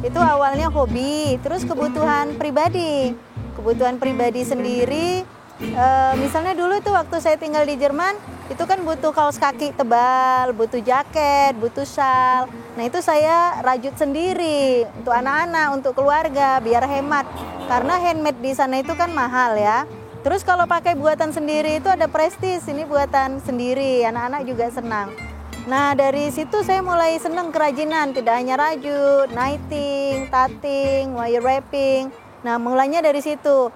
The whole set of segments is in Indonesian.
Itu awalnya hobi, terus kebutuhan pribadi. Kebutuhan pribadi sendiri, misalnya dulu itu waktu saya tinggal di Jerman, itu kan butuh kaos kaki tebal, butuh jaket, butuh shawl. Nah itu saya rajut sendiri untuk anak-anak, untuk keluarga, biar hemat. Karena handmade di sana itu kan mahal ya. Terus kalau pakai buatan sendiri itu ada prestis, ini buatan sendiri, anak-anak juga senang. Nah dari situ saya mulai senang kerajinan, tidak hanya rajut, knitting, tatting, wire wrapping. Nah mulainya dari situ.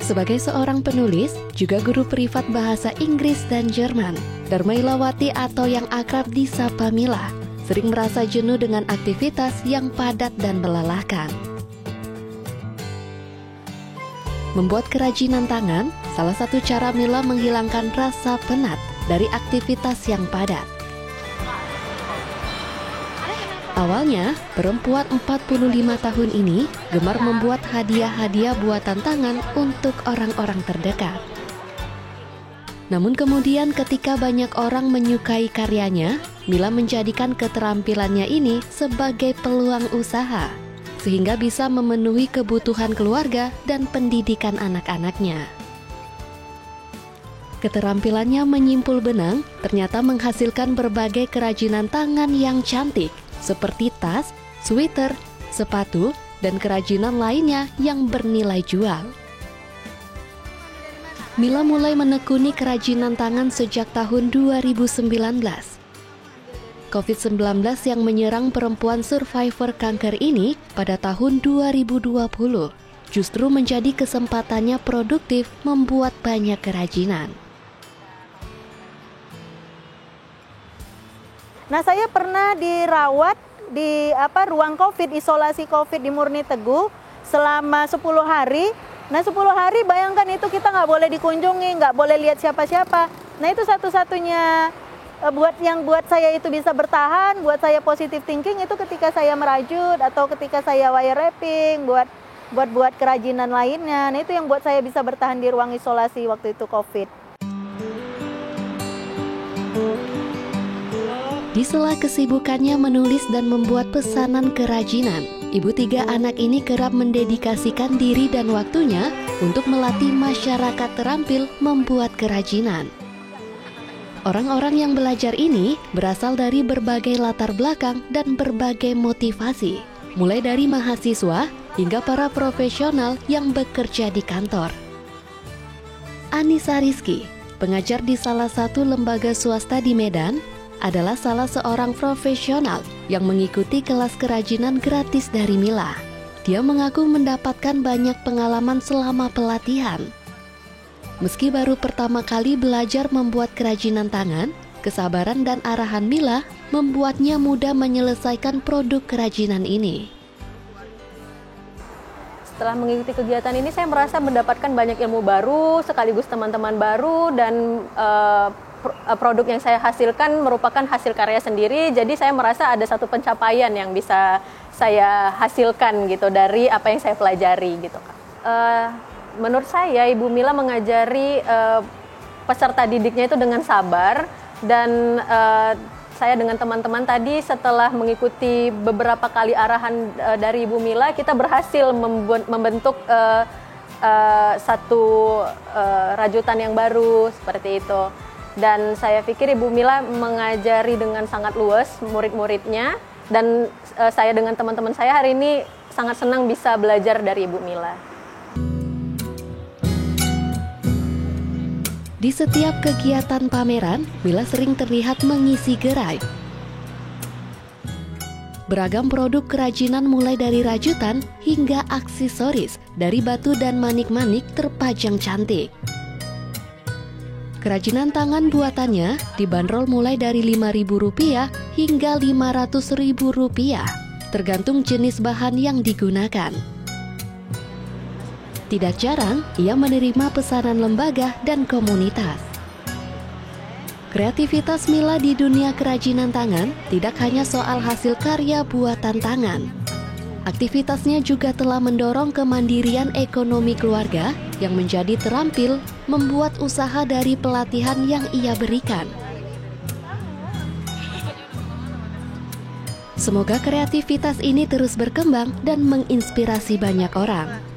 Sebagai seorang penulis, juga guru privat bahasa Inggris dan Jerman, Darmailawati atau yang akrab disapa Mila, sering merasa jenuh dengan aktivitas yang padat dan melelahkan. Membuat kerajinan tangan, salah satu cara Mila menghilangkan rasa penat dari aktivitas yang padat. Awalnya, perempuan 45 tahun ini gemar membuat hadiah-hadiah buatan tangan untuk orang-orang terdekat. Namun kemudian ketika banyak orang menyukai karyanya, Mila menjadikan keterampilannya ini sebagai peluang usaha, sehingga bisa memenuhi kebutuhan keluarga dan pendidikan anak-anaknya. Keterampilannya menyimpul benang ternyata menghasilkan berbagai kerajinan tangan yang cantik, seperti tas, sweater, sepatu, dan kerajinan lainnya yang bernilai jual. Mila mulai menekuni kerajinan tangan sejak tahun 2019. COVID-19 yang menyerang perempuan survivor kanker ini pada tahun 2020 justru menjadi kesempatannya produktif membuat banyak kerajinan. Nah saya pernah dirawat di ruang COVID, isolasi COVID di Murni Teguh selama 10 hari. Nah 10 hari bayangkan itu kita nggak boleh dikunjungi, nggak boleh lihat siapa-siapa. Nah itu satu-satunya buat saya itu bisa bertahan, buat saya positive thinking itu ketika saya merajut atau ketika saya wire wrapping, buat kerajinan lainnya. Nah itu yang buat saya bisa bertahan di ruang isolasi waktu itu COVID. Di sela kesibukannya menulis dan membuat pesanan kerajinan, ibu 3 anak ini kerap mendedikasikan diri dan waktunya untuk melatih masyarakat terampil membuat kerajinan. Orang-orang yang belajar ini berasal dari berbagai latar belakang dan berbagai motivasi, mulai dari mahasiswa hingga para profesional yang bekerja di kantor. Anissa Rizky, pengajar di salah satu lembaga swasta di Medan, adalah salah seorang profesional yang mengikuti kelas kerajinan gratis dari Mila. Dia mengaku mendapatkan banyak pengalaman selama pelatihan. Meski baru pertama kali belajar membuat kerajinan tangan, kesabaran dan arahan Mila membuatnya mudah menyelesaikan produk kerajinan ini. Setelah mengikuti kegiatan ini, saya merasa mendapatkan banyak ilmu baru, sekaligus teman-teman baru, dan produk yang saya hasilkan merupakan hasil karya sendiri. Jadi saya merasa ada satu pencapaian yang bisa saya hasilkan gitu dari apa yang saya pelajari gitu. Menurut saya Ibu Mila mengajari peserta didiknya itu dengan sabar, dan saya dengan teman-teman tadi setelah mengikuti beberapa kali arahan dari Ibu Mila, kita berhasil membentuk satu rajutan yang baru seperti itu. Dan saya pikir Ibu Mila mengajari dengan sangat luas murid-muridnya, dan saya dengan teman-teman saya hari ini sangat senang bisa belajar dari Ibu Mila. Di setiap kegiatan pameran, Mila sering terlihat mengisi gerai. Beragam produk kerajinan mulai dari rajutan hingga aksesoris dari batu dan manik-manik terpajang cantik. Kerajinan tangan buatannya dibanderol mulai dari Rp5.000 hingga Rp500.000, tergantung jenis bahan yang digunakan. Tidak jarang, ia menerima pesanan lembaga dan komunitas. Kreativitas Mila di dunia kerajinan tangan tidak hanya soal hasil karya buatan tangan. Aktivitasnya juga telah mendorong kemandirian ekonomi keluarga yang menjadi terampil membuat usaha dari pelatihan yang ia berikan. Semoga kreativitas ini terus berkembang dan menginspirasi banyak orang.